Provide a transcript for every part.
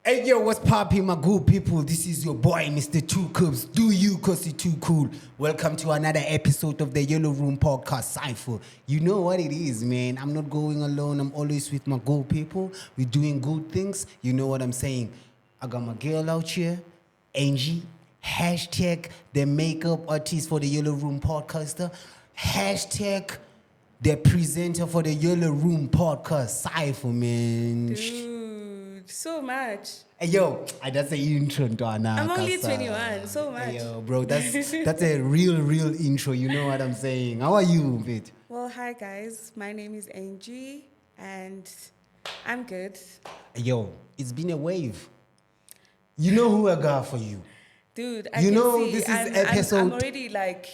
Hey yo, what's poppin', my good people? This is your boy, Mr. Two Cups. Do you, cause you're too cool. Welcome to another episode of the Yellow Room Podcast Cypher. You know what it is, man. I'm not going alone. I'm always with my good people. We're doing good things. You know what I'm saying? I got my girl out here, Angie. Hashtag the makeup artist for the Yellow Room Podcaster. Hashtag the presenter for the Yellow Room Podcast Cypher, man. Dude, so much. Hey, yo, that's an intro, Donna. I'm only 21, so much. Hey, yo, bro, that's a real intro. You know what I'm saying? How are you, Pete? Well, hi guys. My name is Angie, and I'm good. Hey, yo, it's been a wave. You know who I got for you? Dude, You can know, see this is I'm episode- already like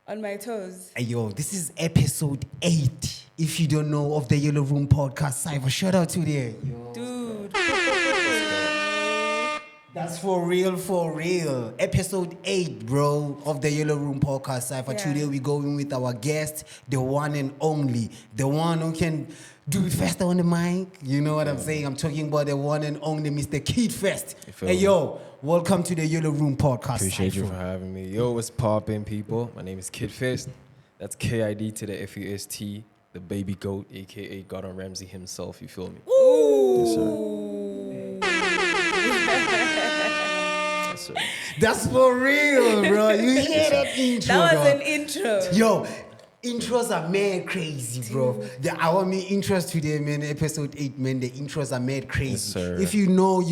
on my toes. Hey, yo, this is episode 8. If you don't know of the Yellow Room Podcast Cypher, shout out to there. Yo. Dude. That's for real. Episode 8, bro, of the Yellow Room Podcast Cypher. Yeah. Today we're going with our guest, the one and only, the one who can do it faster on the mic. You know what I'm saying? I'm talking about the one and only Mr. Kid Fest. feel Hey, me? yo, welcome to the Yellow Room Podcast Appreciate you Cypher. for having me. Yo, what's poppin', people? My name is Kid Fest. That's KID to the FUST, the baby goat, aka Gordon Ramsay himself. You feel me? Yes, sir. That's for real, bro. You hear that intro, That was dog? an intro. Yo, intros are mad crazy, bro. Our main intros today, man, episode 8, man, the intros are mad crazy. Yes, sir. If you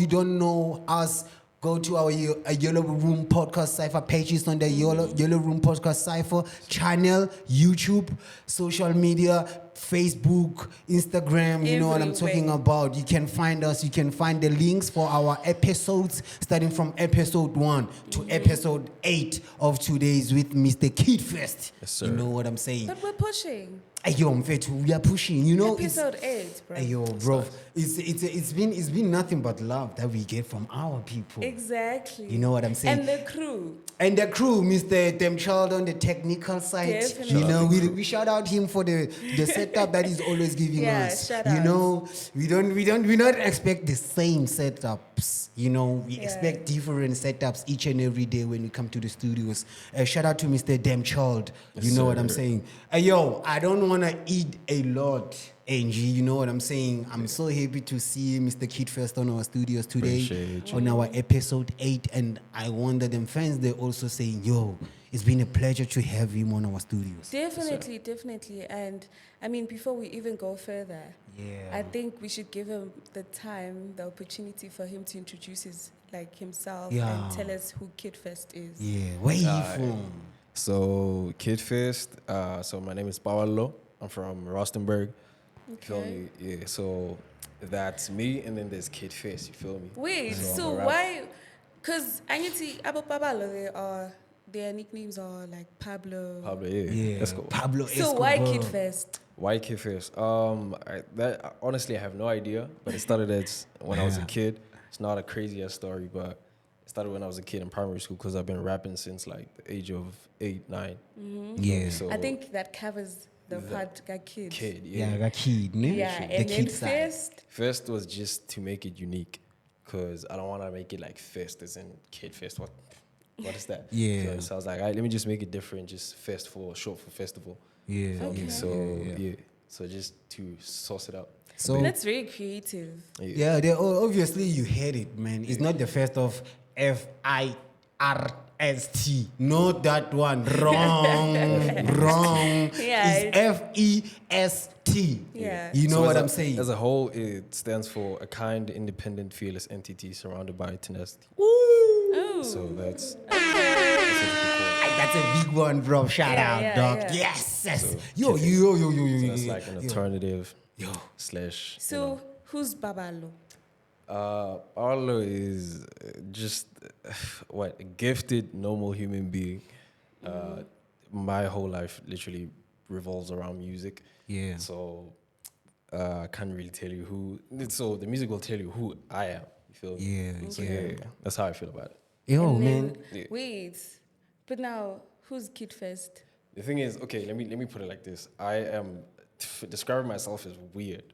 don't know us, go to our Yellow Room Podcast Cypher pages on the Yellow Room Podcast Cypher channel, YouTube, social media, Facebook, Instagram, you know what I'm talking Everywhere. about. You can find us, you can find the links for our episodes starting from episode 1 to episode 8 of today's with Mr. Kid Fest. Yes, sir. You know what I'm saying? But we're pushing. Hey, yo, Mfethu, we are pushing, you know. Episode 8, bro. Hey, yo, bro, it's been nothing but love that we get from our people. Exactly. You know what I'm saying? And the crew. And the crew, Mr. Demchild on the technical side. Definitely. You know, we shout out him for the setup that he's always giving Yeah, us. shout You outs. know, we don't expect the same setups. You know, we Yeah. expect different setups each and every day when we come to the studios. Shout out to Mr. Demchild. You Yes, know what I'm sir. saying? Yo, I don't wanna eat a lot. Angie, you know what I'm saying? I'm so happy to see Mr. Kid First on our studios today, Appreciate you. on our episode 8, and I wonder them fans, they're also saying, yo, it's been a pleasure to have him on our studios. Definitely. And I mean, before we even go further, Yeah. I think we should give him the time, the opportunity for him to introduce himself Yeah. and tell us who Kid Fest is. Yeah, where you from? So, Kid Fest. So, my name is Paolo. I'm from Rustenburg. You feel Okay. me? Yeah. So, that's me, and then there's Kid Fest. You feel me? Wait, I'm so a rapper. why? Because Abu Pablo, their nicknames are like Pablo. Pablo, yeah. Yeah, Let's go. Pablo So why Escobar. Kid Fest? Why Kid Fest? Honestly, I have no idea. But it started as when I was a Yeah. kid. It's not a crazy ass story, but it started when I was a kid in primary school because I've been rapping since like the age of 8, 9. Yeah. So I think that covers the That- part got kids. kid, Yeah, yeah. I got kid, ne? Yeah, The and then kid side. Fest. Fest was just to make it unique because I don't want to make it like Fest as in Kid Fest. What is that? Yeah. So I was like, all right, let me just make it different, just Fest for short for festival. Yeah. Okay. yeah, So yeah. yeah. So just to sauce it out. So That's very creative. yeah, obviously you heard it, man. It's not the first of FIRST. Not that one. Wrong. Wrong. Yeah, It's FEST. Yeah. You know So what as I'm a- saying? As a whole, it stands for a kind, independent, fearless entity surrounded by tenacity. Oh. So that's That's a big one, bro. Shout Yeah, out, yeah, dog. yeah. Yes. So, Yo. so that's like an yo. alternative Yo. slash. So who's Babalo? Arlo is just what a gifted, normal human being. My whole life literally revolves around music. Yeah. So I can't really tell you who. So the music will tell you who I am. You feel me? Yeah, So yeah. yeah, that's how I feel about it. Yo, And then- man. Yeah. Wait, but now who's Kid Fest? The thing is, okay, let me put it like this. I am describing myself as weird.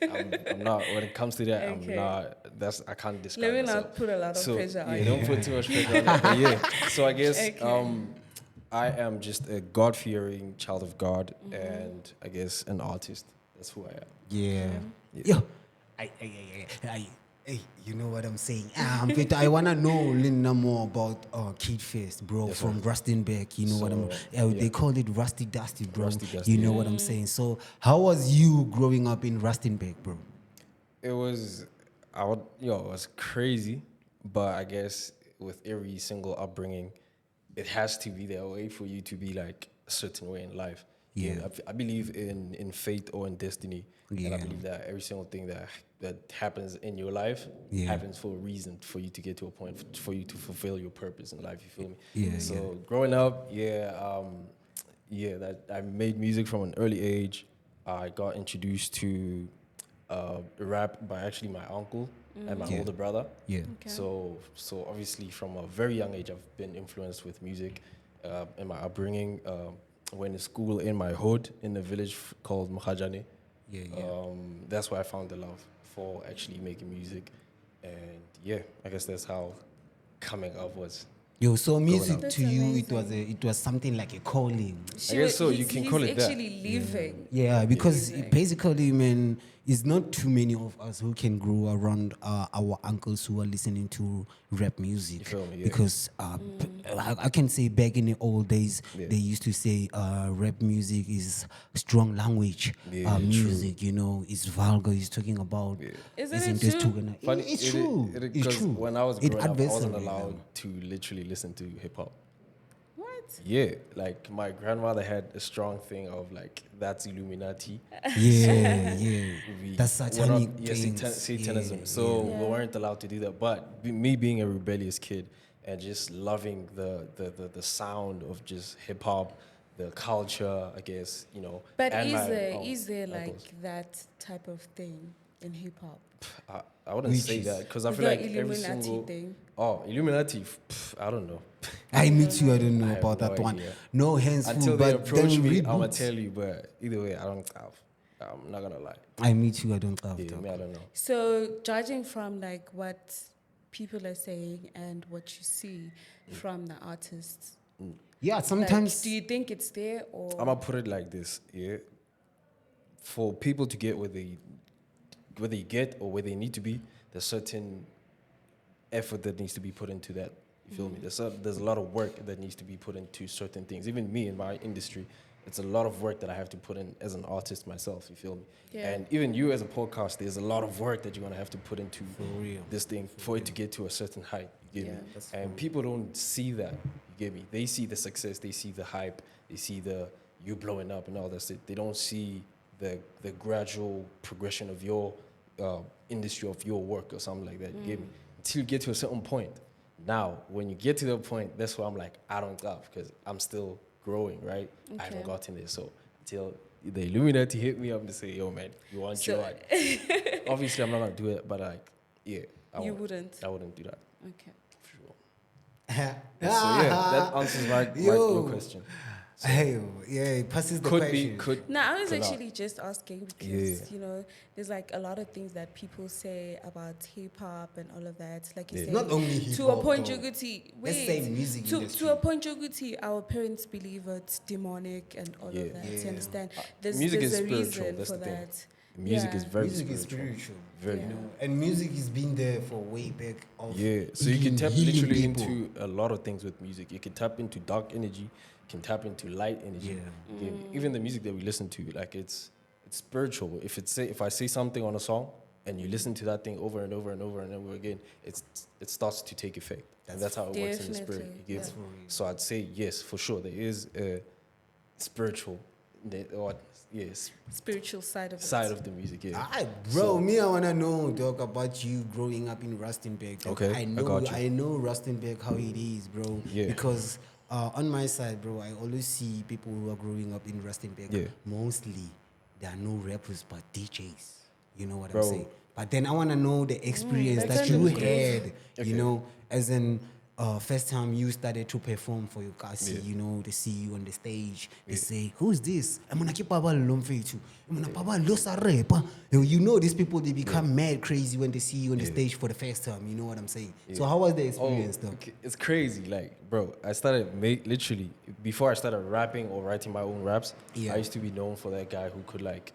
I'm not. When it comes to that, I'm Okay. not. I can't describe Let me myself. not put a lot of pressure on yeah, you. don't put too much pressure on it. But yeah. So I guess Okay. I am just a God-fearing child of God, Mm-hmm. and I guess an artist. That's who I am. Yeah. Yeah. Yo, you know what I'm saying? But I wanna know a little more about Kid Fest, bro, Yes, from sir. Rustenburg. You know what I'm? So, They yeah. call it Rusty Dusty, bro. Rusty Dusty, You know yeah. what I'm saying? So, how was you growing up in Rustenburg, bro? It was, it was crazy, but I guess with every single upbringing, it has to be that way for you to be like a certain way in life. Yeah. I believe in fate or in destiny, and I Yeah. believe that every single thing that happens in your life Yeah. happens for a reason, for you to get to a point, for you to fulfill your purpose in life. You feel me? Yeah, So growing up, that I made music from an early age. I got introduced to rap by actually my uncle and my Yeah. older brother. Yeah. Okay. So obviously from a very young age, I've been influenced with music in my upbringing. Went to school in my hood in a village called Mkhajane. Yeah, yeah. That's where I found the love for actually making music, and yeah, I guess that's how coming up was. Yo, so music up. That's to you, amazing. it was something like a calling. I guess so, you can call it that. He's actually living. Yeah, because Music. basically, man, it's not too many of us who can grow around our uncles who are listening to rap music. You feel me? Yeah. Because I can say back in the old days, Yeah. they used to say rap music is strong language. Yeah, true. Music, you know, is vulgar. It's talking about. Isn't isn't it this true? talking- Funny, it's true. It's 'cause true. When I was It growing up, I wasn't adversary, allowed man. to literally listen to hip hop. What? Yeah, like my grandmother had a strong thing of like that's Illuminati. Yeah, yeah. We- That's we're not- satanic yeah, things. Satanism. Yeah, So yeah. we weren't allowed to do that. But me being a rebellious kid and just loving the sound of just hip hop, the culture, I guess, you know. But and my is there like uncles. that type of thing in hip hop? I wouldn't Which say is- that because I Is feel there like every Illuminati single thing? Illuminati. I don't know. I meet you. I don't I know have about no that one. idea. No hands Until full, they but approach then me, read I'm gonna books. tell you. But either way, I don't have. I'm not gonna lie. I meet you. I don't have Yeah, that. me, I don't know. So judging from like what people are saying and what you see from the artists, Yeah, sometimes. like, do you think it's there or? I'm gonna put it like this. Yeah. For people to get where they get or where they need to be, there's certain effort that needs to be put into that. You feel me? There's a lot of work that needs to be put into certain things. Even me in my industry, it's a lot of work that I have to put in as an artist myself. You feel me? Yeah. And even you as a podcast, there's a lot of work that you're gonna have to put into real. this thing for it to get to a certain height. You get Yeah. me? And people don't see that. You get me? They see the success, they see the hype, they see the you blowing up and all that stuff. They don't see the gradual progression of your industry, of your work or something like that. You get me? Until you get to a certain point. Now, when you get to that point, that's where I'm like, I don't stop because I'm still growing, right? I haven't Okay. gotten there. So until the Illuminati hit me up and say, yo, man, you want So- your what? Obviously, I'm not going to do it, but like, yeah. You wouldn't. I wouldn't do that. Okay. For sure. So yeah, that answers your question. Hey, yeah, it passes the Could question. be, could. No, I was could not. actually just asking because Yeah. you know there's like a lot of things that people say about hip hop and all of that. Like you Yeah. say, Not only to hip-hop, a point, though. Joguti. Let's say music to industry. a point, Joguti. Our parents believe it's demonic and all Yeah. of that. Yeah. You understand? Music there's is a spiritual, reason that's for the thing. that. Music Yeah. is very Music is spiritual. spiritual. Very. Yeah. You know, and music has been there for way back. Of Yeah, so you can tap healing literally people. into a lot of things with music. You can tap into dark energy, you can tap into light energy. Yeah. Yeah, even the music that we listen to, like it's spiritual. If I say something on a song and you listen to that thing over and over and over and over again, it starts to take effect. And that's how it works in the spirit. Definitely, You get yeah. me? So I'd say yes, for sure. There is a spiritual, yes, Spiritual side of side it. of the music. Yeah. Alright, bro, me, I wanna know, dog, about you growing up in Rustenburg. dog. Okay, I got you. I know Rustenburg how it is, bro. Yeah. Because on my side, bro, I always see people who are growing up in Rustenburg. Yeah. Mostly, there are no rappers but DJs. You know what Bro. I'm saying? But then I wanna know the experience that's that you understood. had. Okay. You know, as in. first time you started to perform for your kasi, Yeah. you know, they see you on the stage, they say, "Who's this?" I'm gonna keep papa lomfetu. I'm gonna papa losa repa. You know, these people they become mad crazy when they see you on the stage for the first time. You know what I'm saying? So how was the experience, though? okay. It's crazy. Like, bro, I started literally before I started rapping or writing my own raps. Yeah. I used to be known for that guy who could like,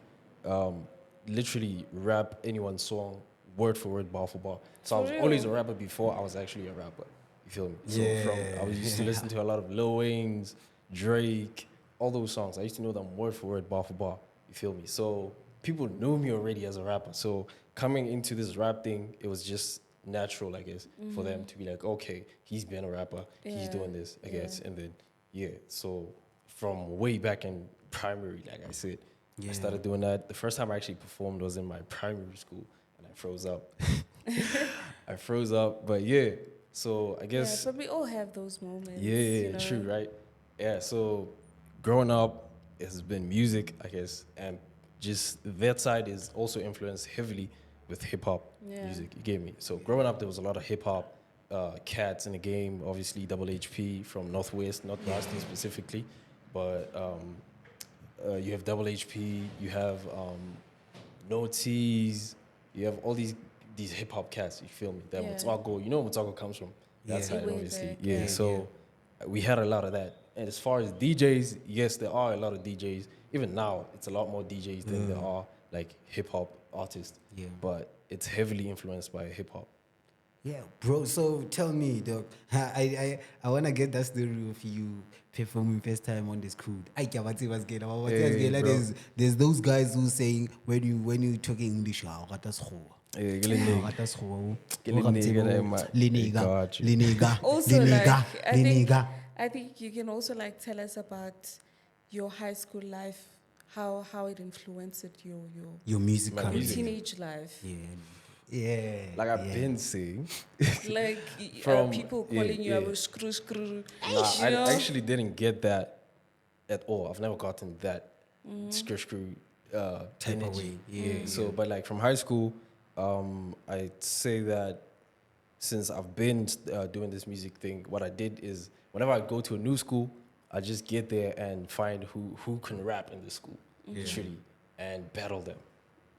literally rap anyone's song word for word, bar for bar. So I was For always a real? rapper before I was actually a rapper. You feel me? Yeah. So I was used to listen to a lot of Lil Wayne's, Drake, all those songs. I used to know them word for word, bar for bar. You feel me? So people knew me already as a rapper. So coming into this rap thing, it was just natural, I guess, for them to be like, okay, he's been a rapper, he's Yeah, doing this, I guess, yeah. and then so from way back in primary, like I said, Yeah. I started doing that. The first time I actually performed was in my primary school, and I froze up. I froze up, but yeah. So I Yeah, guess but we all have those moments. yeah, you know? true, right? Yeah, so growing up, it has been music, I guess, and just that side is also influenced heavily with hip hop Yeah. music. You get me? So growing up, there was a lot of hip hop cats in the game. Obviously, Double HP from Northwest, not Boston specifically, but you have Double HP, you have No T's, you have all these hip hop cats. You feel me? That Yeah. Mutago, you know where Mutago comes from. That Yeah. side, Way obviously. back, Yeah. yeah. So we had a lot of that. And as far as DJs, yes, there are a lot of DJs. Even now, it's a lot more DJs than there are like hip hop artists. Yeah. But it's heavily influenced by hip hop. Yeah, bro. So tell me, dog. I wanna get that story of you performing first time on this crude. I can't what's good. Hey, bro. There's those guys who saying when you talking English, ah, what that's who. Yeah, get a nigga. What that's who. Get a nigga that might- Got you. Also, like, I think you can also like tell us about your high school life, how it influenced Your music My career. your music. teenage life. Yeah. Yeah. Like I've yeah. been saying. Like From- people yeah, calling you yeah. a screw. Nah, I you know? actually didn't get that at all. I've never gotten that screw Type of energy. way. Yeah, So, but like from high school, I'd say that since I've been doing this music thing, what I did is whenever I go to a new school, I just get there and find who can rap in the school, literally, and battle them.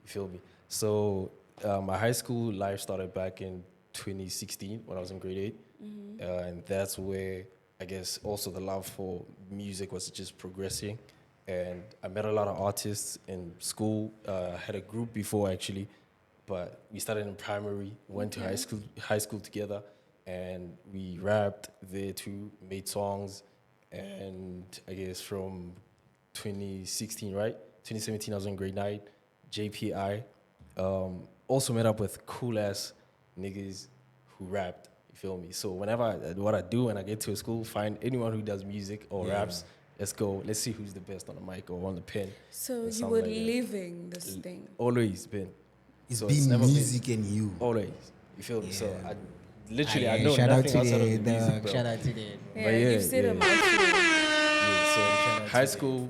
You feel me? So my high school life started back in 2016 when I was in grade 8. And that's where I guess also the love for music was just progressing. And I met a lot of artists in school. I had a group before actually, but we started in primary, went to high school together, and we rapped there too, made songs. And I guess from 2016, right? 2017, I was in grade 9, JPI. Also met up with cool ass niggas who rapped. You feel me? So whenever what I do when I get to a school, find anyone who does music or raps. Let's go. Let's see who's the best on the mic or on the pen. So and you something were like that. living this thing. Always been. It's So been never music and you. Always. You feel me? So Yeah. I literally I know shout out nothing to outside the of the music, bro. shout out to the Yeah, But yeah, you've said yeah. a mouthful. Yeah, so high school,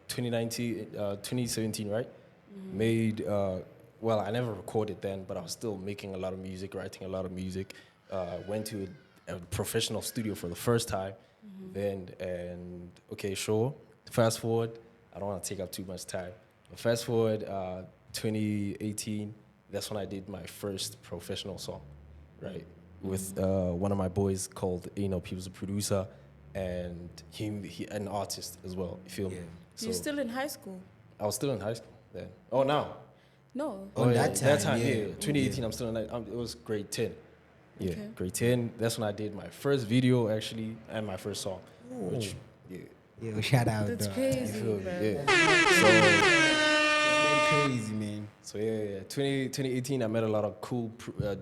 2019, 2017, right? Made, well, I never recorded then, but I was still making a lot of music, writing a lot of music. Went to a professional studio for the first time then, and okay, sure. Fast forward, I don't want to take up too much time. But fast forward, 2018, that's when I did my first professional song, right? With one of my boys called Anop. He was a producer and he an artist as well. You feel me? Yeah. You're still in high school? I was still in high school then. Oh, now. No. On yeah, that time, yeah. 2018, I'm still in, it was grade 10. Yeah, Okay. grade 10. That's when I did my first video, actually, and my first song. Which, yeah, Yo, shout out. That's dog. crazy, you feel me? bro. Yeah. Very crazy, man. So, yeah. 2018, I met a lot of cool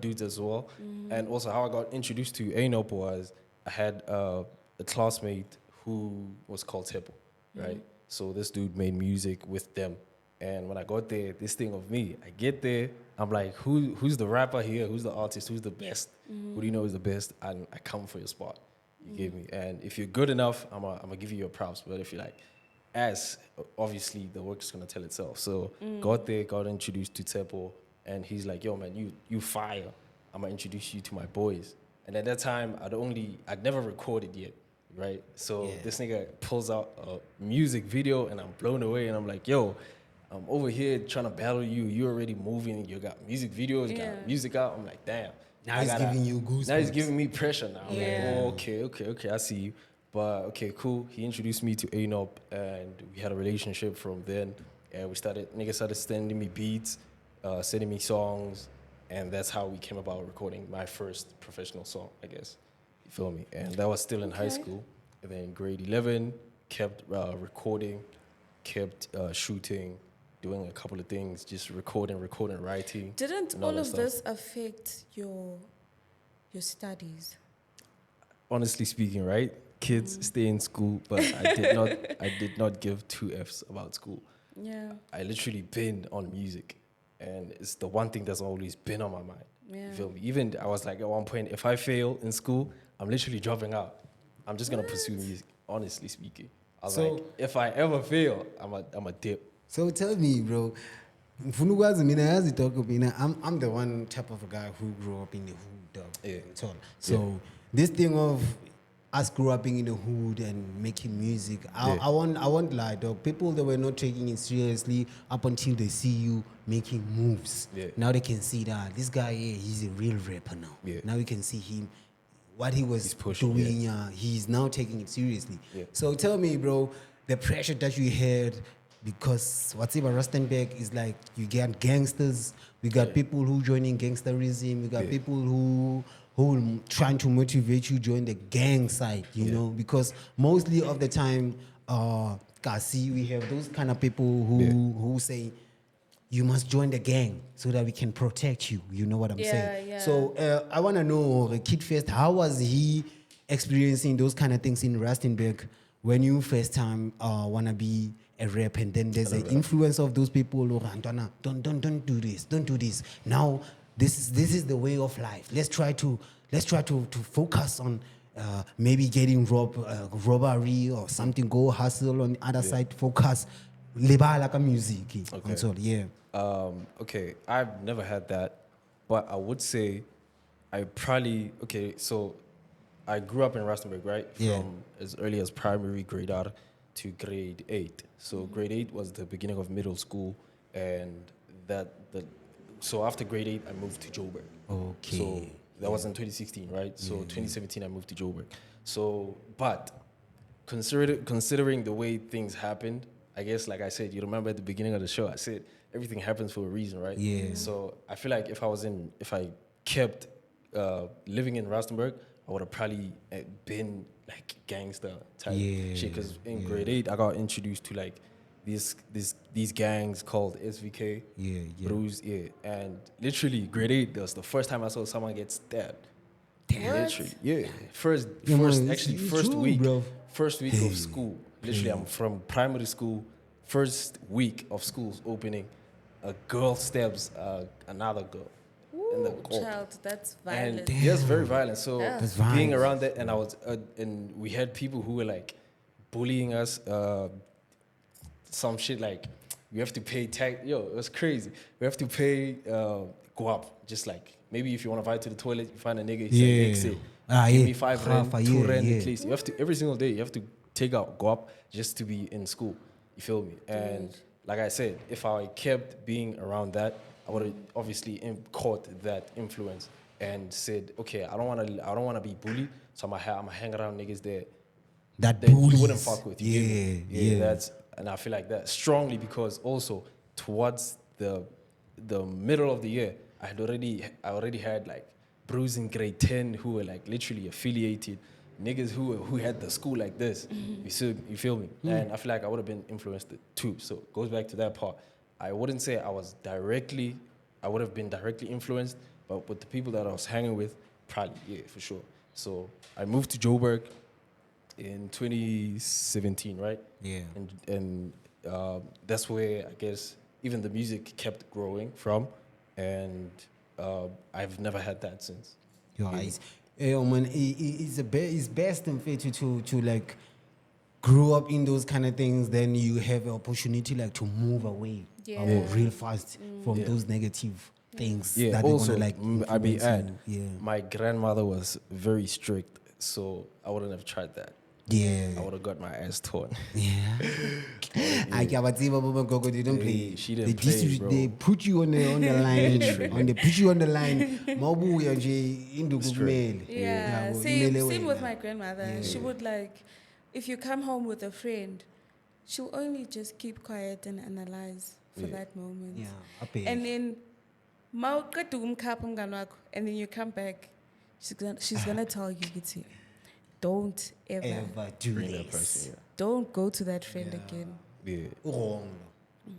dudes as well. And also, how I got introduced to Anop was I had a classmate who was called Tepo, right? So, this dude made music with them. And when I got there, this thing of me, I get there, I'm like, who's the rapper here? Who's the artist? Who's the best? Who do you know is the best? And I come for your spot. You get me? And if you're good enough, I'm gonna give you your props. But if you're like ass, obviously the work is gonna tell itself. So got there, got introduced to Tepo, and he's like, yo man, you fire. I'm gonna introduce you to my boys. And at that time, I'd never recorded yet, right? So this nigga pulls out a music video, and I'm blown away. And I'm like, yo, I'm over here trying to battle you. You're already moving. You got music videos, you got music out. I'm like, damn. Now he's giving you goosebumps. Now he's giving me pressure now. I'm like, oh, okay, I see you. But okay, cool. He introduced me to Anop, and we had a relationship from then. And niggas started sending me beats, sending me songs, and that's how we came about recording my first professional song, I guess. You feel me? And that was still in high school. And then grade 11, kept recording, kept shooting, doing a couple of things, just recording, writing. Didn't all of this affect your studies? Honestly speaking, right? Kids stay in school, but I did not give two Fs about school. Yeah. I literally been on music, and it's the one thing that's always been on my mind. Yeah. You feel me? Even I was like, at one point, if I fail in school, I'm literally dropping out. I'm just gonna pursue music. Honestly speaking, I was like, if I ever fail, I'm a dip. So tell me, bro. I'm the one type of a guy who grew up in the hood, dog. Yeah. So this thing of us growing up in the hood and making music, I won't lie, dog. People that were not taking it seriously up until they see you making moves. Yeah. Now they can see that this guy here, he's a real rapper now. Yeah. Now we can see him. What he was pushing, doing, he's now taking it seriously. Yeah. So tell me, bro, the pressure that you had, because whatever Rustenburg is like, you get gangsters, we got people who joining gangsterism, we got people who trying to motivate you join the gang side, you know, because mostly of the time, Kasi, we have those kind of people who say, you must join the gang so that we can protect you. You know what I'm saying? Yeah. So I want to know, Kid First, how was he experiencing those kind of things in Rustenburg when you first time want to be a rap, and then there's an influence of those people, oh, Antwana, don't do this. Now this is the way of life. Let's try to focus on maybe getting robbery or something. Go hustle on the other side. Focus. Leba like a music. Okay. And so, yeah. Okay, I've never had that, but I would say so I grew up in Rustenburg, right? Yeah. From as early as primary grade out to grade 8. So grade 8 was the beginning of middle school, and so after grade 8 I moved to Joburg. Okay. So that was in 2016, right? So 2017 I moved to Joburg. So, but considering the way things happened, I guess, like I said, you remember at the beginning of the show, I said everything happens for a reason, right? Yeah. So I feel like if I kept living in Rustenburg, I would have probably been like gangster type shit. Because in grade 8, I got introduced to like these gangs called SVK, Bruise, and literally grade 8, that was the first time I saw someone get stabbed. Literally, first week, bro. First week of school. Literally, I'm from primary school. First week of school's opening, a girl stabs another girl in the court. Child, that's violent. And yes, very violent. So That's being violent. around that, and I was, and we had people who were like bullying us. Some shit like you have to pay tax. Yo, it was crazy. We have to pay guap. Just like maybe if you want to fight to the toilet, you find a nigga. He said, give me 5 rand, 2 rand at least. You have to every single day. You have to take out guap just to be in school. You feel me? And like I said, if I kept being around that, I would have obviously caught that influence and said, okay, I don't want to be bullied, so I'm gonna hang around niggas that you wouldn't fuck with. And I feel like that strongly because also towards the middle of the year, I already had like bros in grade 10 who were like literally affiliated. Niggas who had the school like this, you feel me? And I feel like I would have been influenced too. So it goes back to that part. I wouldn't say I would have been directly influenced, but with the people that I was hanging with, probably, yeah, for sure. So I moved to Joburg in 2017, right? Yeah. And that's where I guess even the music kept growing from, and I've never had that since. Man, it's best and fair to like grow up in those kind of things. Then you have an opportunity like to move away real fast from those negative things Yeah. that they're Also, gonna like. I mean, influence add, you. my grandmother was very strict, so I wouldn't have tried that. Yeah, I would have got my ass torn. yeah. I can't believe Gogo didn't play. Hey, she didn't they, play, bro. they put you on the line. They put you on the line. Mabuya nje induku Straight. kumele. Yeah, Yabo, same, imele same with wena. my grandmother. She would like, if you come home with a friend, she'll only just keep quiet and analyze for that moment. Yeah, abheke. And then, mawuqeda ukumkhapha umngani wakho, and then you come back, she's gonna tell you, ukuthi, don't Ever do Bring that this. person. don't go to that friend again. Yeah. Wrong.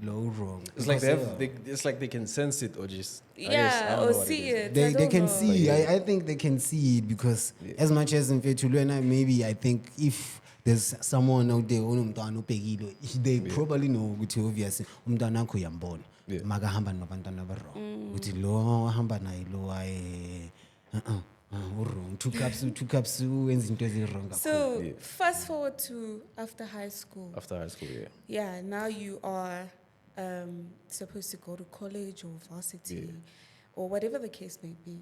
Low wrong. It's like Because, it's like they can sense it or just I guess, I Yeah, don't or know what see is. it. I they don't can know. see. Yeah. I think they can see it because as much as in Fetulena, maybe I think if there's someone out there onomntwana obhekile, they probably know ukuthi obviously umntwana wakho uyambona. Yeah. Makahamba nabantwana abarong. Ukuthi lo hamba naye lo wrong. Two cups wenza into ezirong kakhulu. So, Yeah. fast forward to after high school. After high school, yeah. Yeah, now you are supposed to go to college or varsity or whatever the case may be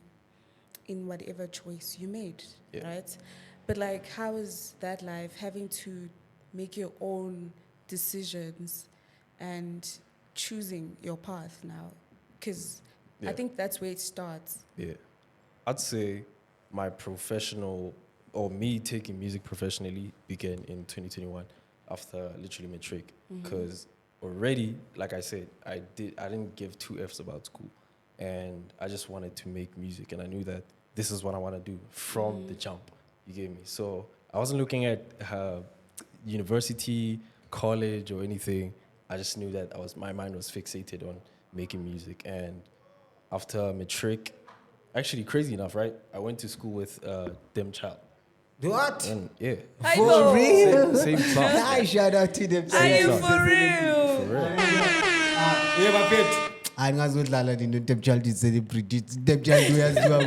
in whatever choice you made, Yeah. right? But like, how is that life having to make your own decisions and choosing your path now? Because I Yeah. think that's where it starts. Yeah. I'd say my professional or me taking music professionally began in 2021 after literally matric. Because already, like I said, I didn't give two F's about school. And I just wanted to make music. And I knew that this is what I want to do from the jump. You get me? So I wasn't looking at university, college, or anything. I just knew that my mind was fixated on making music. And after matric, actually crazy enough, right? I went to school with Dem Child. What? And yeah, I For know. real? same class. I shout out to them. Are you class. for real? For real. Yeah, bafethu andingazodlala nina Debchild celebrity Debchild uyaziwa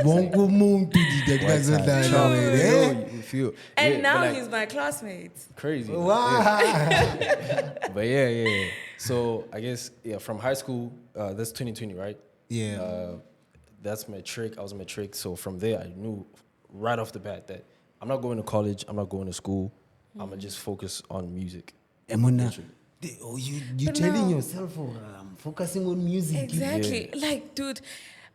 wonke umuntu ndingazodlala Child, wena you feel. And yeah, now but like, he's my classmate. crazy. Yeah. wow. But yeah. So I guess from high school, that's 2020, right? Yeah. That's matric. I was matric. So from there, I knew right off the bat that I'm not going to college. I'm not going to school. I'm gonna just focus on music. Emona, Literally. you But telling now- yourself focusing on music. Exactly. Like, dude,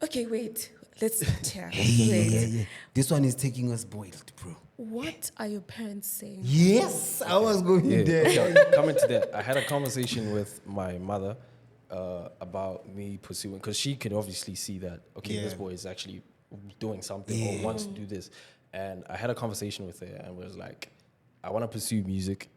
okay, wait. Let's start here. Yeah. This one is taking us boiled, bro. What are your parents saying? Yes, I was going Yeah, there. okay, coming to that, I had a conversation with my mother about me pursuing, because she could obviously see that, okay, this Yeah. boy is actually doing something Yeah. or wants to do this. And I had a conversation with her and was like, I want to pursue music,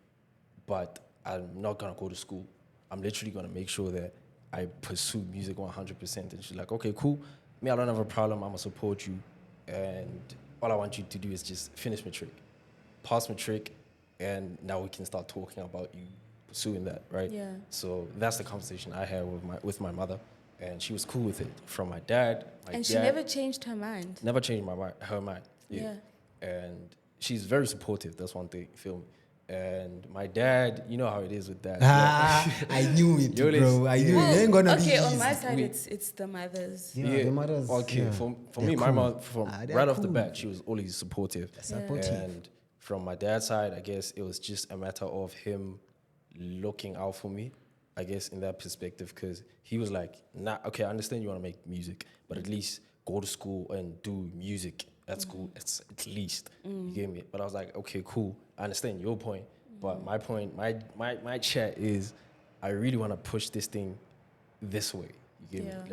but I'm not going to go to school. I'm literally going to make sure that I pursue music 100%. And she's like, okay, cool. Me, I don't have a problem. I'm going to support you. And all I want you to do is just finish matric, pass matric, and now we can start talking about you pursuing that, right? Yeah. So that's the conversation I had with my mother, and she was cool with it. From my dad, And she dad never changed her mind. never changed her mind. Yeah. And she's very supportive. That's one thing. You feel me? And my dad, you know how it is with dad. I knew it, Yo, bro. I knew yeah. it ain't gonna be Okay, easy. on my side, We- it's the mothers. Yeah, the mothers, Okay, yeah. for They're me, my cool. mom, from They're right off the cool. bat, she was always supportive. Supportive. And from my dad's side, I guess it was just a matter of him looking out for me, I guess, in that perspective, because he was like, nah, okay, I understand you want to make music, but at least go to school and do music at school, at least. You get me? But I was like, okay, cool. I understand your point. But my point, my chat is, I really want to push this thing this way. You get Yeah.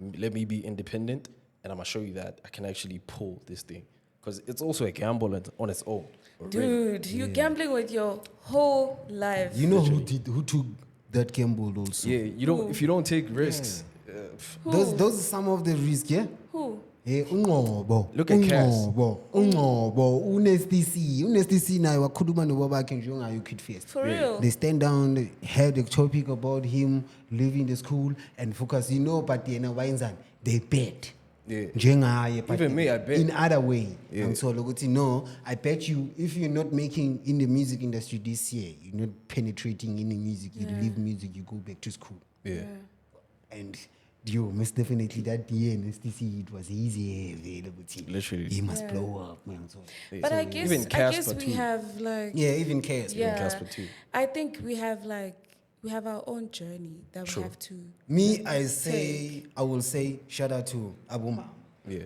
me? Let me be independent, and I'm gonna show you that I can actually pull this thing, because it's also a gamble on its own. already. Dude, you're gambling with your whole life. You know who took that gamble also? Yeah, you don't. Who? If you don't take risks, Who? Those are some of the risks, yeah? Who? Unqobo. Look at Cass. Unqobo. Unesty C naye wakhuluma nobabakhe njengayo Kid Fest. For real? They stand down, they had a topic about him leaving the school and focus, but yena wayenzani? They bet. Yeah. Njengaye, but Even me, I bet. in other way. Yeah. And so look, no, I bet you if you're not making in the music industry this year, you're not penetrating in the music, you leave music, you go back to school. yeah. And Yo, most definitely that year in STC, it was easy. Literally. He must Yeah. blow up, man. So, But I even guess Casper we too. have like yeah, even chaos. yeah. Casper too. I think we have our own journey that True. we have to. Me, I will say, shout out to Abu Mama. Yeah.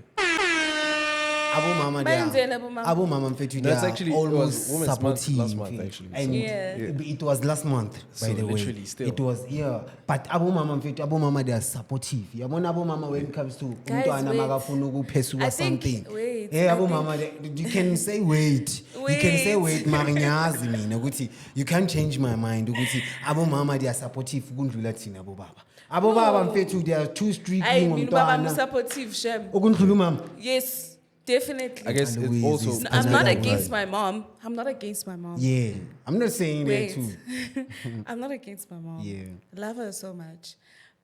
Abu Mama, Bayenzeni Abu Mama? Abu Mama, mfethu, No, it's they are actually- it was almost Women's Month supportive. last month, mfethu. actually, And so- Yeah. it was last month, by So the way. literally still. It was, yeah. But Abu Mama, mfethu, Abu Mama, they are supportive. Yabona Abu Mama when it comes to Guys, umntwana wait. makafuna ukuphesula I think- something. wait, Hey, I Abu think- Mama, you can say wait. You can say wait, Wait. mara ngiyazi mina ukuthi you can't change my mind ukuthi Abu Mama they are supportive ukundlula thina Abu Baba. Abu Baba mfethu they are too strict I mean, Baba, I'm ngomntwana. supportive, Shem. Ukundlula umama. Yes, definitely. I guess it's Louise also. is- No, I'm not Another against one. my mom. I'm not against my mom. Yeah, I'm not saying that Wait. too. I'm not against my mom. Yeah. I love her so much.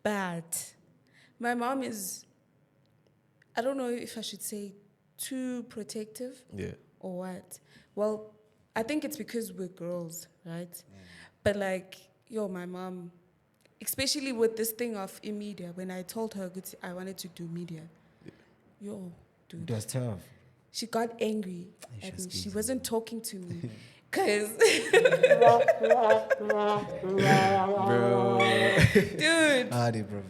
But my mom is, I don't know if I should say too protective Yeah. or what. Well, I think it's because we're girls, right? But like, my mom, especially with this thing of in media, when I told her I wanted to do media, dude, It was tough. she got angry Ay, at she's me. She crazy. wasn't talking to me. Because, dude, Bro.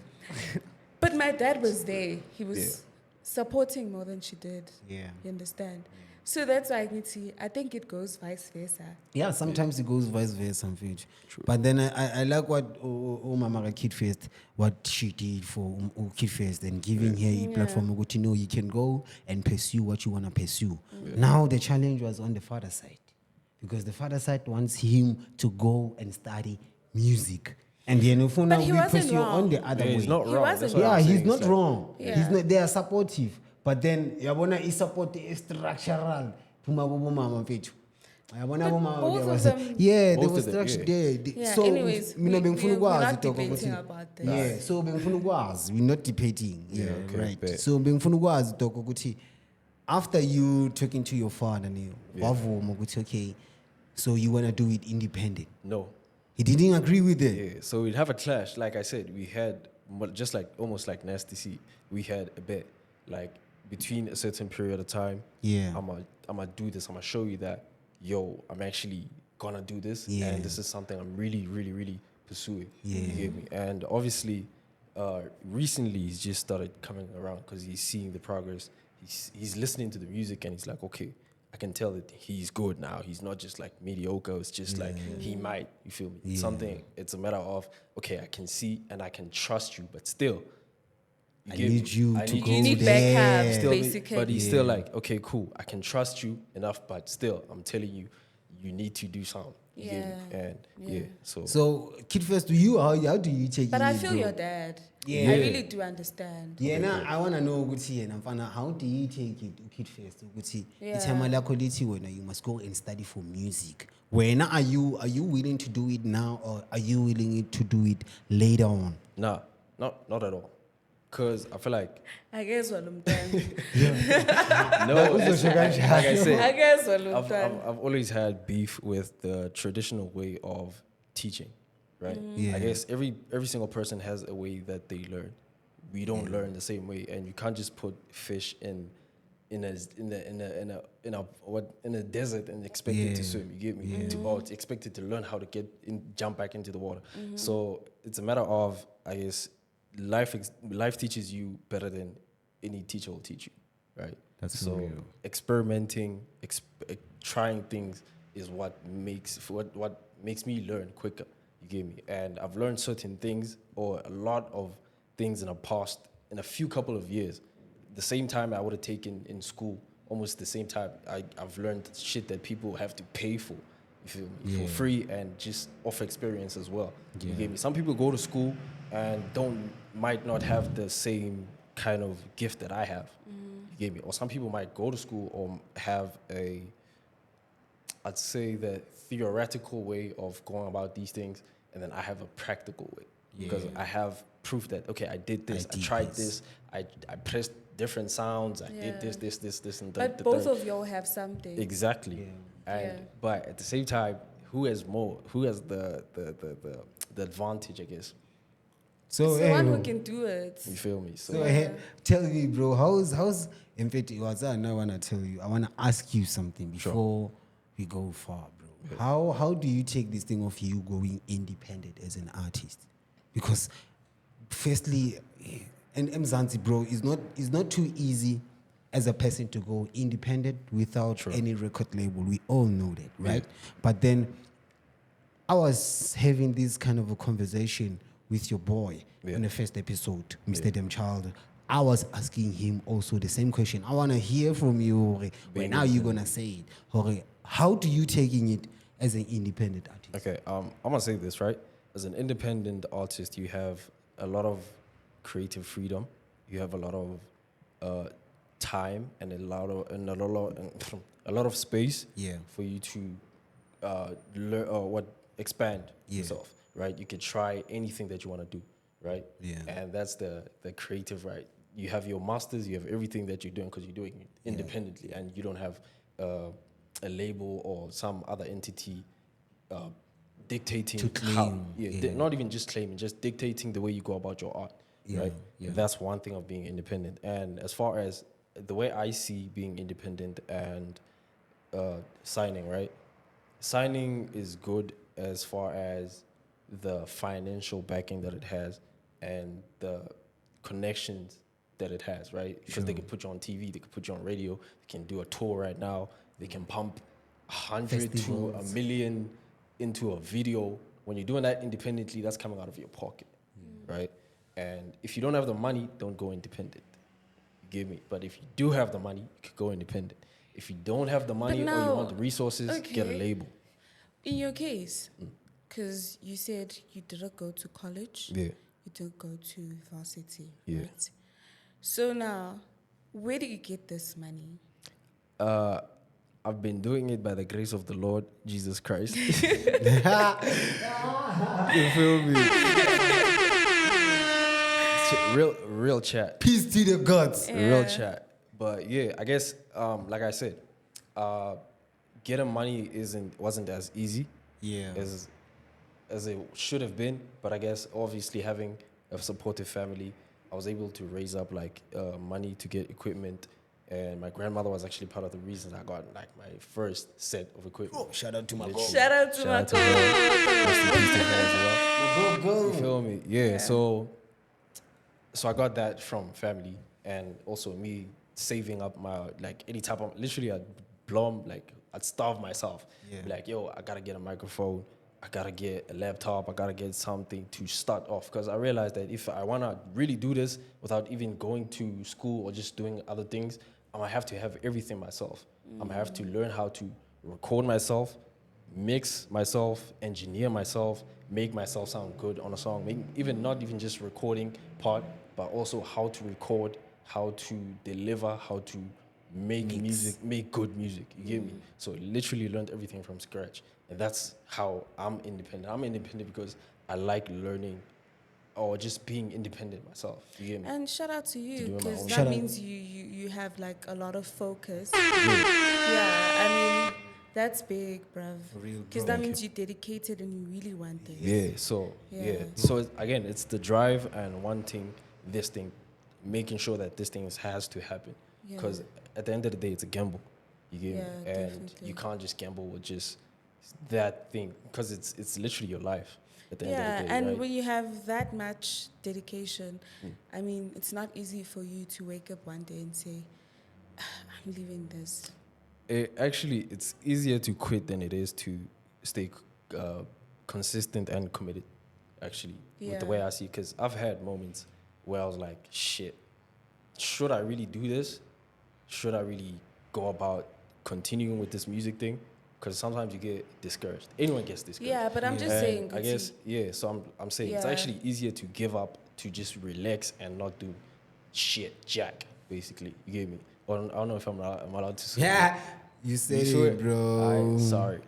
but my dad was there. He was Yeah. supporting more than she did. Yeah. You understand? So that's why I think it goes vice versa. Yeah, sometimes it goes vice versa, mfethu. But then I like what Mama Kid Fest, what she did for Kid Fest and giving her a platform. You know, you can go and pursue what you want to pursue. Now the challenge was on the father side because the father side wants him to go and study music. And then if But he we wasn't pursue wrong. on the other Yeah, way. he's not He wrong. wasn't That's what Yeah, I'm he's saying. not It's like- wrong. Yeah. They are supportive. But then yabona is support is structural. Phuma bobo mama mfethu. Yabona But bo mama both there of was them- yeah, there Both was of them, structure yeah. there. Yeah, So anyways, mina we're bengifuna not ukwazi Toko, debating ukuthi- about this. Yeah, so bengifuna ukwazi. We're not debating. Yeah, okay, right. bet. So bengifuna ukwazi Toko ukuthi after you talking to your father ne wavuma ukuthi okay, so you want to do it independent. No. He didn't agree with it. Yeah. So we'd have a clash. Like I said, we had just like almost like Nasty C. We had a bit like between a certain period of time. Yeah. I'm gonna do this. I'm gonna show you that, yo, I'm actually gonna do this, Yeah. and this is something I'm really, really, really pursuing. Yeah. You get me? And obviously, recently he's just started coming around because he's seeing the progress. He's listening to the music and he's like, okay, I can tell that he's good now. He's not just like mediocre. It's just like he might. You feel me? It's something. It's a matter of okay, I can see and I can trust you, but still, I get need me? you I to need go You need there. backup, Still me- basically. but he's still like, okay, cool. I can trust you enough, but still, I'm telling you, you need to do something. You get me? Yeah. And yeah, so So Kid Fest, how do you take But it? I feel bro? your dad. Yeah. I really do understand. Yeah, now I wanna know ukuthi yena mfana how do you take it Kid Fest ukuthi Yeah. ithema lakho lithi wena you must go and study for music. Wena are you willing to do it now or are you willing to do it later on? nah, not at all. Cause I feel like I guess what I'm done. no, it's like I said, I guess what I'm I've, done. I've, I've always had beef with the traditional way of teaching, right? Yeah. I guess every single person has a way that they learn. We don't learn the same way, and you can't just put fish in a desert and expect it to Yeah. swim. You get me? Or expect it to learn how to jump back into the water. So it's a matter of, I guess, life teaches you better than any teacher will teach you, right? That's so real. experimenting, trying things is what makes me learn quicker. You get me? And I've learned certain things or a lot of things in a few couple of years. The same time I would have taken in school, almost the same time I've learned shit that people have to pay for. You feel me? For free and just off experience as well. You get me? Some people go to school and might not have the same kind of gift that I have. You get me? Or some people might go to school or have I'd say the theoretical way of going about these things, and then I have a practical way. Because I have proof that, okay, I did this, I did tried this. this, I pressed different sounds, I did Yeah. this, and But the both third. of y'all have something. Exactly. And Yeah. but at the same time, who has the advantage, I guess? So, it's the one who hey, can do it. You feel me? So so tell me, bro, how's in fact, I wanna tell you, I wanna ask you something before we go far, bro. How do you take this thing of you going independent as an artist? Because firstly, and Mzansi, bro, it's not too easy as a person to go independent without any record label. We all know that, right? But then I was having this kind of a conversation with your boy in the first episode, Mr. Dem Child. I was asking him also the same question. I want to hear from you. When are you gonna say it? Hore, how do you taking it as an independent artist? okay, I'm gonna say this right. As an independent artist, you have a lot of creative freedom. You have a lot of time and a lot of space for you to learn or expand yourself. Right, you can try anything that you want to do. Right, and that's the creative right. You have your masters, you have everything that you're doing because you're doing it independently, and you don't have a label or some other entity dictating To claim, not even just claiming, just dictating the way you go about your art. Right, that's one thing of being independent. And as far as the way I see being independent and signing, right, signing is good as far as the financial backing that it has and the connections that it has, right? Because they can put you on TV, they can put you on radio, they can do a tour right now, they can pump 100 to a million into a video. When you're doing that independently, that's coming out of your pocket, right? And if you don't have the money, don't go independent. You get me? But if you do have the money, you could go independent. If you don't have the money or you now- want the resources, get a okay. label. In your case, because you said you didn't go to college, Yeah. you didn't go to varsity, Yeah. right? So now, where do you get this money? I've been doing it by the grace of the Lord Jesus Christ. You feel me? Real chat. Peace to the gods. Real chat. But yeah, I guess like I said, getting money wasn't as easy as it should have been. But I guess obviously having a supportive family, I was able to raise up like money to get equipment. And my grandmother was actually part of the reasons I got like my first set of equipment. Oh, shout out to my Literally. Shout out to my Shout out to her. Rest in peace to her as well. go. You feel me? Yeah. So I got that from family, and also me saving up my like any type of literally I'd starve myself. Be like, yo, I gotta get a microphone, I gotta get a laptop, I gotta get something to start off. Because I realized that if I wanna really do this without even going to school or just doing other things, I'm gonna have to have everything myself. I'm gonna have to learn how to record myself, mix myself, engineer myself, make myself sound good on a song. Not even just recording part, but also how to record, how to deliver, how to make music, make good music. You get me? So literally learned everything from scratch. And that's how I'm independent. I'm independent because I like learning or just being independent myself. You get me? And shout out to you, do it my because own that Shout out. means you have like a lot of focus. Yeah, I mean, that's big, bruv. real, Because that means you're dedicated and you really want this. Yeah. So Yeah. So again, it's the drive and wanting this thing, making sure that this thing has to happen. Yeah. Because at the end of the day, it's a gamble. You get me? Yeah, And definitely. you can't just gamble with just that thing because it's literally your life. At the end Yeah, of the day, and right? when you have that much dedication, I mean, it's not easy for you to wake up one day and say, I'm leaving this. It's easier to quit than it is to stay consistent and committed. Actually, with the Yeah. way I see it, because I've had moments where I was like, "Shit, should I really do this? Should I really go about continuing with this music thing?" Because sometimes you get discouraged. Anyone gets discouraged. Yeah, but I'm just And saying, I guess So I'm saying it's Yeah. actually easier to give up, to just relax and not do shit, jack. Basically, you get me? Or I don't know if I'm allowed to say. Yeah, you said You sure? it, bro. Alright, sorry.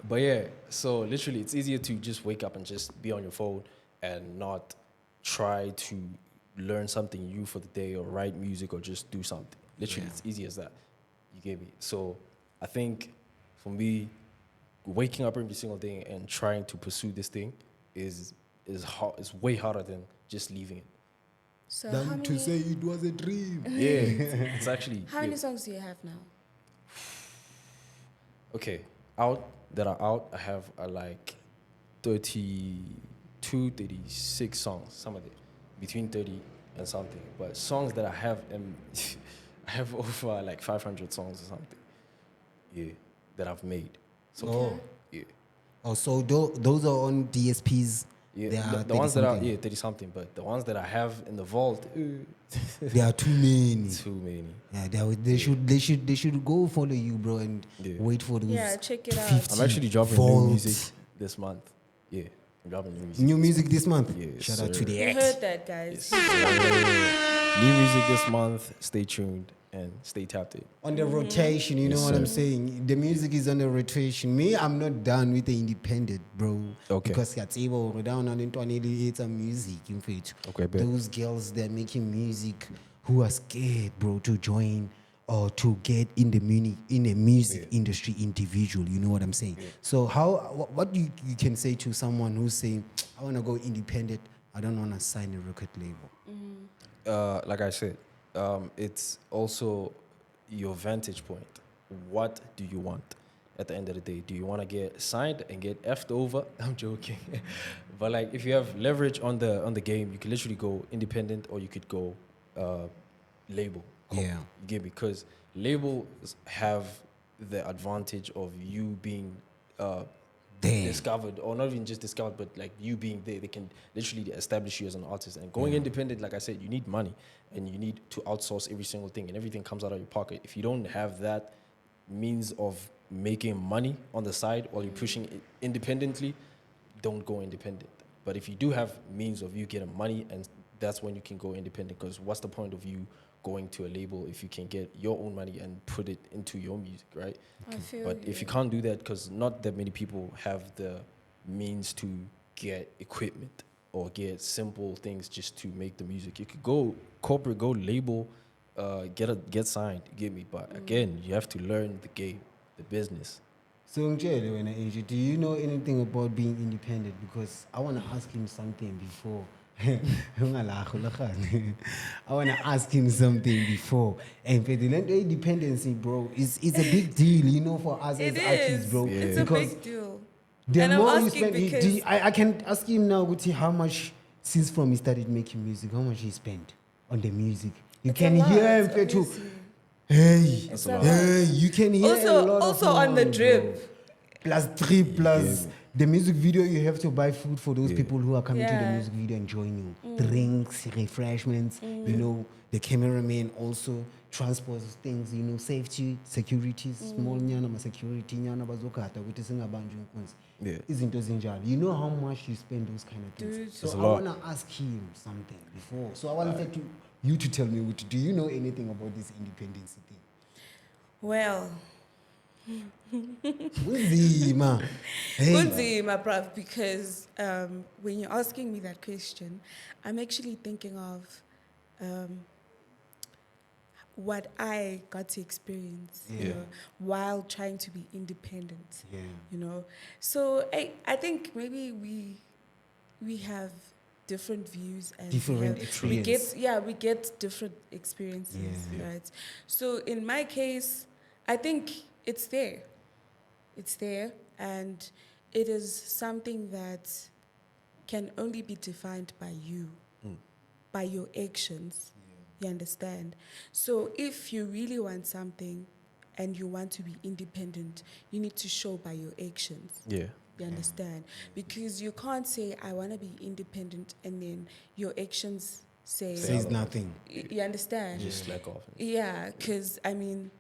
But yeah, so literally it's easier to just wake up and just be on your phone and not try to learn something new for the day or write music or just do something. Literally, it's easy as that. You get me? So I think for me, waking up every single day and trying to pursue this thing is is hard. It's way harder than just leaving it. So how Than many, to say it was a dream. Yeah, it's actually how many songs do you have now? okay. Out that are out, I have like 32, 36 songs. Some of it between 30 and something. But songs that I have, I have over like 500 songs or something. Yeah, that I've made. So Oh. yeah. Oh, so those are on DSPs. Yeah, They are the ones that are 30-something. 30 something, but the ones that I have in the vault, There are too many. too many. Yeah, they should go follow you, bro, and Yeah. wait for those. Yeah, check it out. 50 I'm actually dropping vault. new music this month. Yeah, I'm dropping new music. New music this month. Yeah, Shout out to the You X. heard that, guys. New music this month. Stay tuned and stay tapped in. On the rotation, you know Yes, what I'm sir. saying? The music is on the rotation. Me, I'm not done with the independent, bro. Okay. Because we're down on it's a music, in fact. Okay, bet. Those girls, they're making music who are scared, bro, to join or to get in the music industry individual. You know what I'm saying? So what you can say to someone who's saying, I want to go independent, I don't want to sign a record label? Like I said, it's also your vantage point. What do you want at the end of the day? Do you want to get signed and get effed over? I'm joking. But like if you have leverage on the game, you can literally go independent or you could go label. Yeah. You get me? Because labels have the advantage of you being There. discovered, or not even just discovered, but like you being there. They can literally establish you as an artist. And going independent, like I said, you need money and you need to outsource every single thing, and everything comes out of your pocket. If you don't have that means of making money on the side while you're pushing it independently, don't go independent. But if you do have means of you getting money, and that's when you can go independent, because what's the point of you going to a label if you can get your own money and put it into your music, right? I feel But if you can't do that, because not that many people have the means to get equipment or get simple things just to make the music, you could go corporate, go label, get signed, you get me? But again, you have to learn the game, the business. So, Ngitshele wena, AJ, do you know anything about being independent? Because I want to ask him something before. Ungalachi, ulachane. I want to ask him something before. And for the independency, bro, it's a big deal, you know, for us It as artists, is. bro. It's a Because big deal. the And I'm more you asking spend, because- I can ask him now, Guti, how much since from he started making music, how much he spent on the music. You It's can a lot, hear him play too. obviously. Hey, It's a lot. hey, you can hear Also- a lot also of on the money, drip. bro. Plus drip, plus the music video, you have to buy food for those Yeah. people who are coming to the Yeah. music video and join you. Drinks, refreshments, you know, the cameraman also transports things, you know, safety, security, small nyana, ma security nyana bazokata ukuthi singabanjwa inkunzi. Yeah. Izinto ezinjalo. You know how much you spend those kind of things. Dude. So It's a I lot. want to ask him something before. So I wanted you to tell me, Uti, do you know anything about this independence thing? Well, Kunzima. Hey. Kunzima, bruv, because when you're asking me that question, I'm actually thinking of what I got to experience you Yeah. know, while trying to be independent. Yeah. You know, so I think maybe we have different views and Different we experience. we get different experiences, Yeah. right? So in my case, I think it's there. It's there, and it is something that can only be defined by you, by your actions. You understand? So if you really want something and you want to be independent, you need to show by your actions. Yeah. You understand? Because you can't say, I want to be independent, and then your actions say, Says nothing. you understand? Just slack off. Yeah, because I mean,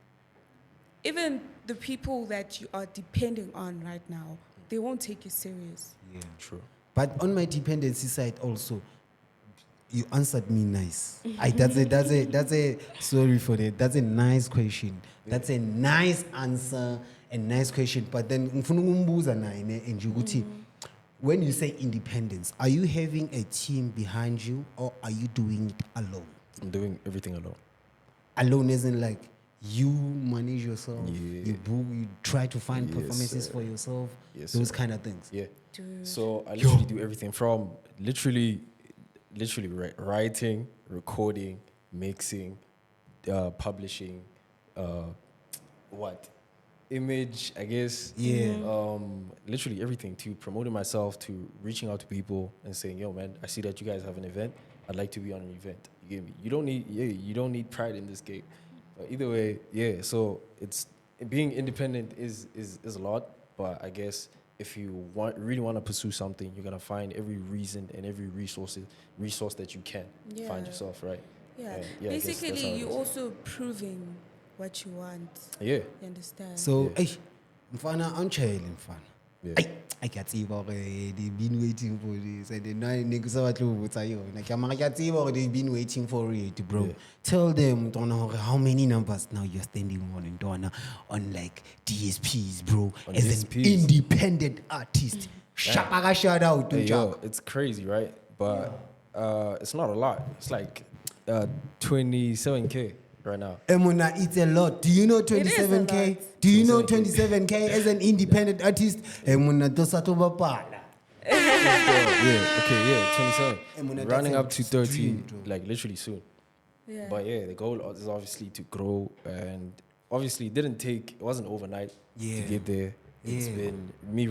even the people that you are depending on right now, they won't take you serious. Yeah. True. But on my dependency side also, you answered me nice. That's a sorry for that. That's a nice question. That's a nice answer, a nice question. But then ngifuna ukumbuza naye ne and ukuthi, when you say independence, are you having a team behind you or are you doing it alone? I'm doing everything alone. Alone isn't like you manage yourself, Yeah. you book, you try to find Yes, performances sir. for yourself, Yes, those sir. kind of things. Yeah. Dude. So I literally do everything from literally writing, recording, mixing, publishing, uh, what image, I guess. Yeah. Literally everything, to promoting myself, to reaching out to people and saying, "Yo, man, I see that you guys have an event. I'd like to be on an event." You get me? You don't need pride in this game. But either way, yeah. So it's being independent is a lot, but I guess if you really want to pursue something, you're gonna find every reason and every resource that you can find Yeah. yourself, right? Yeah. And yeah, I guess that's Basically, how it you're is. also proving what you want. Yeah. You understand? So, Yeah. hey, mfana, I'm chilling, mfana. Yeah. I can see they've been waiting for this. And then I niggas are like, I can see they've been waiting for it, bro. Yeah. Tell them, Donna, how many numbers now you're standing on in Donna on like DSPs, bro, On as an DSPs. independent artist. Shapaka shout out to Hey, Jack. yo, it's crazy, right? But it's not a lot. It's like 27K right now. Emuna, it's a lot. Do you know is a 27K? lot. Do you know 27K? 27K as an independent artist? Emuna, dosa to bapala. Yeah, okay, yeah, 27. Emuna, Running that's up to 30, extreme, bro. like literally soon. Yeah. But yeah, the goal is obviously to grow, and obviously it wasn't overnight Yeah. to get there. It's Yeah. been me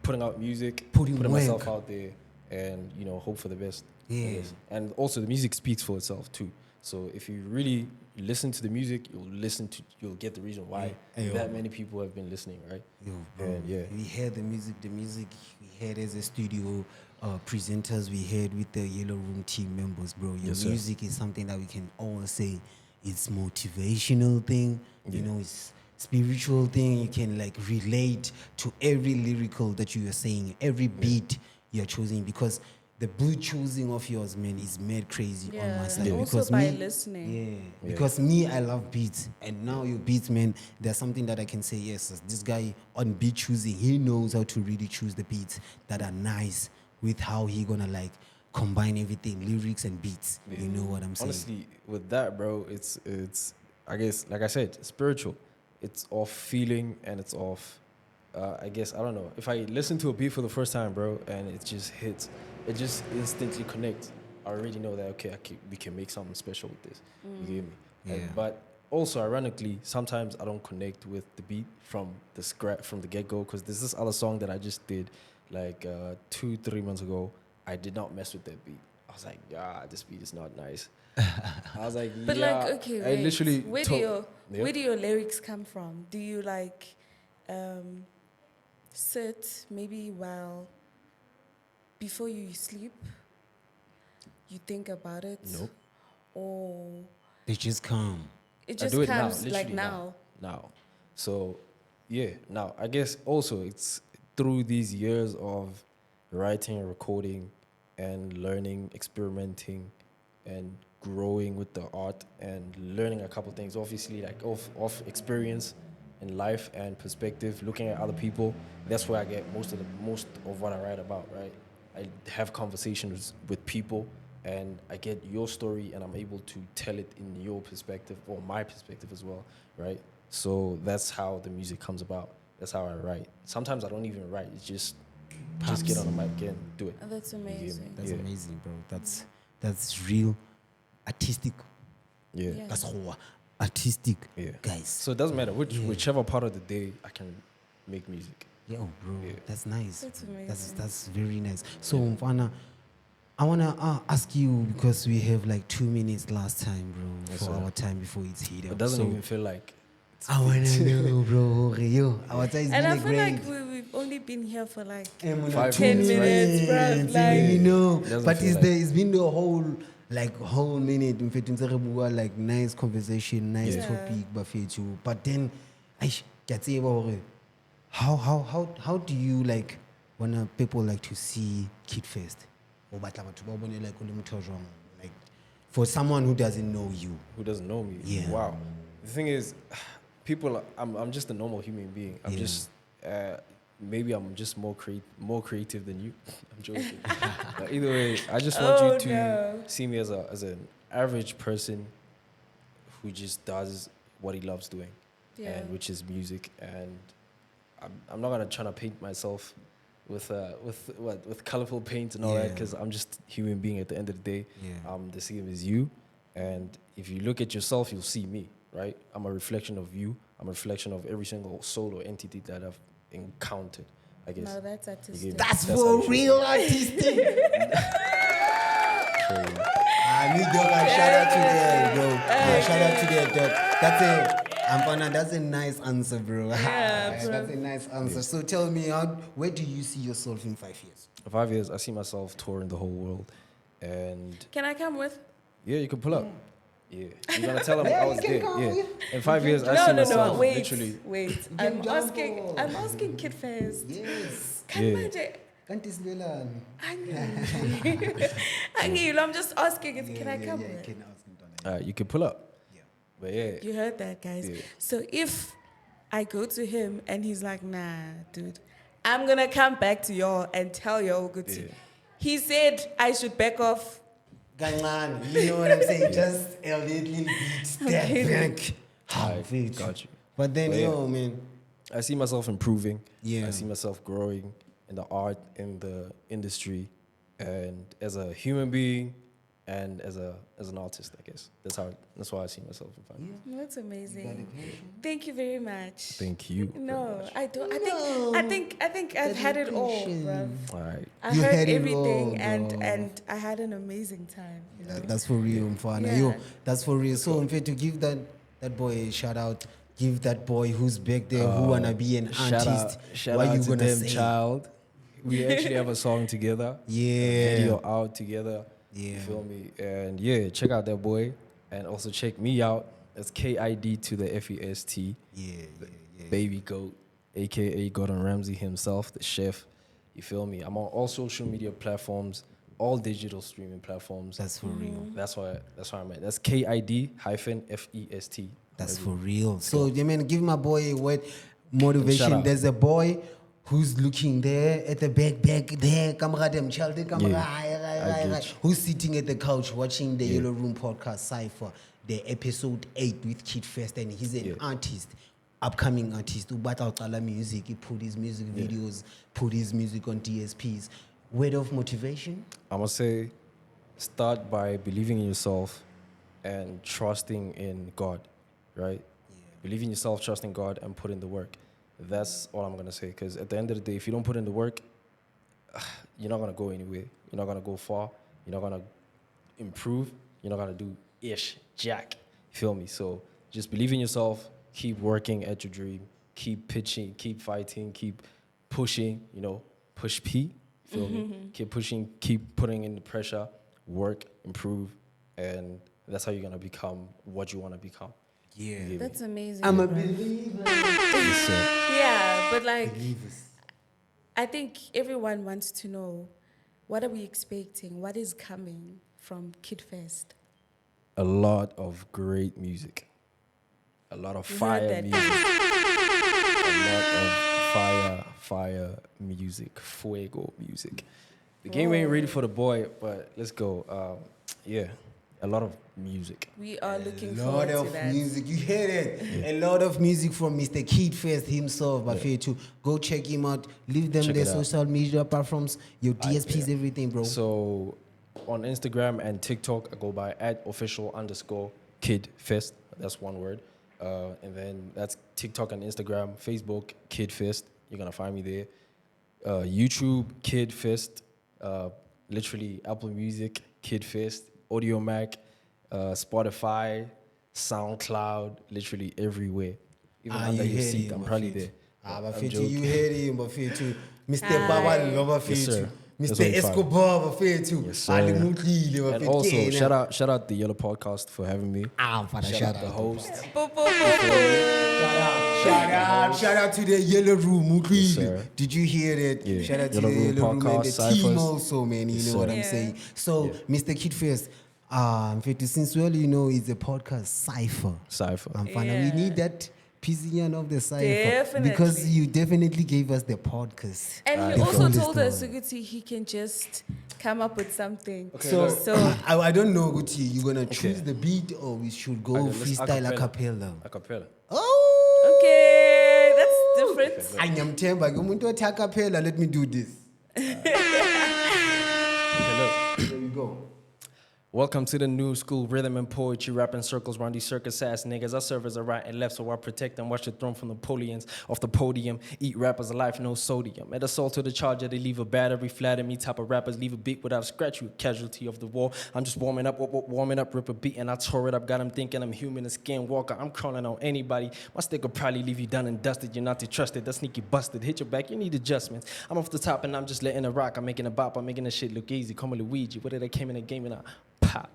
putting out music, Putting myself work. out there, and hope for the best. I Yeah. guess. And also the music speaks for itself too. So if you really listen to the music, you'll get the reason why Yeah. Ayo. that many people have been listening, right? Yo, bro. And yeah. We heard the music we heard as a studio presenters, we heard with the Yellow Room team members, bro. Your Yes, sir. music is something that we can all say it's motivational thing, you Yeah. know, it's spiritual thing. You can like relate to every lyrical that you are saying, every beat you're choosing, because the beat choosing of yours, man, is mad crazy on Yeah, my side. and also Because by me, listening. yeah, Yeah. because me, I love beats, and now your beats, man, there's something that I can say. Yes, this guy on beat choosing, he knows how to really choose the beats that are nice with how he gonna like combine everything, lyrics and beats. You know what I'm saying? Honestly, with that, bro, it's I guess, like I said, spiritual. It's off feeling, and it's off. I guess I don't know. If I listen to a beat for the first time, bro, and it just hits, it just instantly connects. I already know that okay, we can make something special with this. You get me? Yeah. But also, ironically, sometimes I don't connect with the beat from the get go, because there's this other song that I just did like 2-3 months ago. I did not mess with that beat. I was like, this beat is not nice. I was like, But yeah. like, okay, I wait. literally where do your lyrics come from? Do you like sit maybe while before you sleep? You think about it? Nope. Or They just come. it I just do it now, comes like literally now? now. So, yeah, now I guess also it's through these years of writing and recording and learning, experimenting, and growing with the art and learning a couple things. Obviously, like off experience in life and perspective, looking at other people. That's where I get most of what I write about. Right, I have conversations with people, and I get your story, and I'm able to tell it in your perspective or my perspective as well. Right. So that's how the music comes about. That's how I write. Sometimes I don't even write. It's just get on the mic and do it. Oh, that's me? amazing. That's Yeah. amazing, bro. That's real artistic. Yeah. Yeah. That's raw artistic, Yeah. guys. So it doesn't matter whichever part of the day I can make music. Yo, bro, Yeah. that's nice. That's That's amazing. very nice. So, Mfana, I wanna ask you, because we have like 2 minutes last time, bro, Yes, for sir. our time before it's heated It up. doesn't So, even feel like it's I wanna know, bro. Yo, our time is And I been feel great. like we've only been here for like 5 10 minutes, right? minutes, bruv, like- you know. Doesn't But feel it's been the whole minute. In fact, like nice conversation, nice Yeah. topic, bafethu. But then, how do you like wanna people like to see Kid Fest? Or batla batho ba bone like o le motho a jwang? Like for someone who doesn't know you. Who doesn't know me? Yeah. Wow. The thing is, I'm just a normal human being. I'm Yeah. just maybe I'm just more creative than you. I'm joking. But either way, I just want Oh, you to no. see me as an average person who just does what he loves doing, Yeah. and which is music. And I'm not gonna try to paint myself with colorful paint and all that, Yeah. because I'm just a human being at the end of the day. Yeah. The same as you, and if you look at yourself, you'll see me, right? I'm a reflection of you. I'm a reflection of every single soul or entity that I've encountered, I guess. No, that's artistic. That's That's how for you should real artistic. Crazy. Me dog, shout out to that, bro. Shout out to that, dog. That's a nice answer, bro. Yeah, bro. That's a nice answer. So tell me, where do you see yourself in 5 years? In 5 years, I see myself touring the whole world, and Can I come with? yeah, you can pull up. Yeah, you're gonna tell them Yeah, I you was can there. come, Yeah, yeah. in 5 years, I No, see no, myself no. Wait, literally. wait. can jump on. I'm asking Kid first. Yes. Can Yeah. manje- Can't you smell it? I'm just asking. Can I come Yeah, you with? can ask him, Donna. You can pull up. Yeah. But yeah, You heard that, guys. Yeah. So if I go to him and he's like, nah, dude, I'm gonna come back to y'all and tell y'all good. Yeah. He said I should back off. Gangan, you know what I'm saying? Just a little bit step back. I got you. But then, But yeah. yo, man. I see myself improving. Yeah. I see myself growing in the art, in the industry, and as a human being, and as an artist. I guess that's why I see myself in 5 years. That's amazing. Thank you very much. Thank you. No, I don't. No. I think I've had it all, bruv. All right. I You heard had it everything, all, and bro. I had an amazing time. You know? That's for real, Mfana. Yeah. Yo, that's for real. So, in fact, to give that boy a shout out, give that boy who's back there who wanna be an artist. Shout what out you to gonna them, say? child. We actually have a song together. Yeah. Video out together. Yeah. You feel me? And yeah, check out that boy, and also check me out. That's KID to the FEST. Yeah. Baby Goat, aka Gordon Ramsay himself, the chef. You feel me? I'm on all social media platforms, all digital streaming platforms. That's for real. That's why I'm at. That's KID-FEST. That's for real. So, yeah, man, give my boy a word motivation. Shout out. There's a boy who's looking there at the back there, camera them child, camera, Yeah, hi, I get you. who's sitting at the couch watching the Yellow Room podcast Cypher, the episode 8 with Kid Fest, and he's an artist, upcoming artist who battle music. He put his music videos, put his music on DSPs. Word of motivation? I'm gonna say, start by believing in yourself and trusting in God, right? Believe in yourself, trust in God, and put in the work. That's all I'm gonna say. Because at the end of the day, if you don't put in the work, you're not gonna go anywhere. You're not gonna go far. You're not gonna improve. You're not gonna do jack. You feel me? So just believe in yourself. Keep working at your dream. Keep pitching. Keep fighting. Keep pushing. You know, push P. Feel me? Keep pushing. Keep putting in the pressure. Work. Improve. And that's how you're gonna become what you want to become. Yeah. That's amazing. I'm a bruv. believer. Yes, sir. Yeah, but like, Believers. I think everyone wants to know, what are we expecting? What is coming from Kid Fest? A lot of great music. A lot of You heard fire that. music. A lot of fire music. Fuego music. The game ain't ready for the boy, but let's go. Yeah, a lot of music. We are looking A lot forward to of that. music. You hear it? A lot of music from Mr. Kid Fest himself. But fair to go check him out. Leave them Check their it out. social media platforms, your DSPs, yeah. everything, bro. So on Instagram and TikTok, I go by @official_KidFest. That's one word. And then that's TikTok and Instagram. Facebook, Kid Fest. You're going to find me there. YouTube, Kid Fest. Literally Apple Music, Kid Fest. Audio Mac, Spotify, SoundCloud, literally everywhere. Even under you your heard seat, him, I'm but probably fair there. but I'm fair to joking. you heard him, but fair to Mr. Aye. Baba Lover, fair Yes, to sir. That's Mr. what you find. Escobar, but fair to Yes, sir. Ali Mutlile, but And fair also, to shout out the Yellow Podcast for having me. Father, Shout out the host. Bo, bo, bo, bo. Shout out to the Yellow Room, Mutlile. Yes, sir. Did you hear that? Yeah. Shout out to Yellow the Room Yellow Room and Podcast, the Cyphers. team also, man. You Yes, know sir. what I'm Yeah. saying? So, Yeah. Mr. Kid Fest, since you know it's a podcast Cypher. Cypher. Fana, Yeah. we need that piece of the Cypher. Definitely. Because you definitely gave us the podcast. And he The also coolest told us, one. Suguti, he can just come up with something. So, I don't know, Guti, you gonna choose Okay. the beat or we should go Okay, let's freestyle a cappella? Acapella. Oh, Okay, that's different. Perfect. Anyamthemba ke umuntu othaka phela, let me do this. Okay, look. There you go. Welcome to the new school, rhythm and poetry, rapping circles around these circus ass niggas. I serve as a right and left, so I protect and watch the throne from Napoleons off the podium. Eat rappers alive, no sodium. Add a soul to the charger, they leave a battery flat. And me type of rappers leave a beat without a scratch. You a casualty of the war. I'm just warming up, rip a beat, and I tore it up. Got them thinking I'm human, a skinwalker. I'm crawling on anybody. My stick will probably leave you done and dusted. You're not to trusted. That sneaky busted. Hit your back, you need adjustments. I'm off the top and I'm just letting it rock. I'm making a bop, I'm making the shit look easy. Call me Luigi. What did I came in the game and I pop.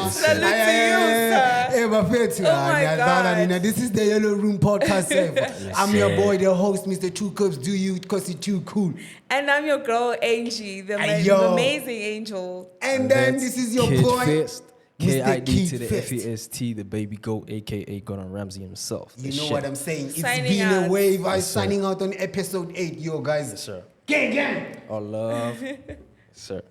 Salute to you, sir. Hey, Bafethu, Oh my God. this is the Yellow Room Podcast. I'm your boy, the host, Mr. Two Cups. Do you because it's too cool. And I'm your girl, Angie, the Ayo. amazing angel. And then this is your Kid boy, Fist. Mr. KID Kid to the Fist. FEST, the baby goat, aka Gordon Ramsay himself. You The know shit. what I'm saying? It's Signing been a out. wave. I'm Yes, sir. signing out on episode 8, yo guys. Yes, sir. Gang, gang. All love. Yes, sir.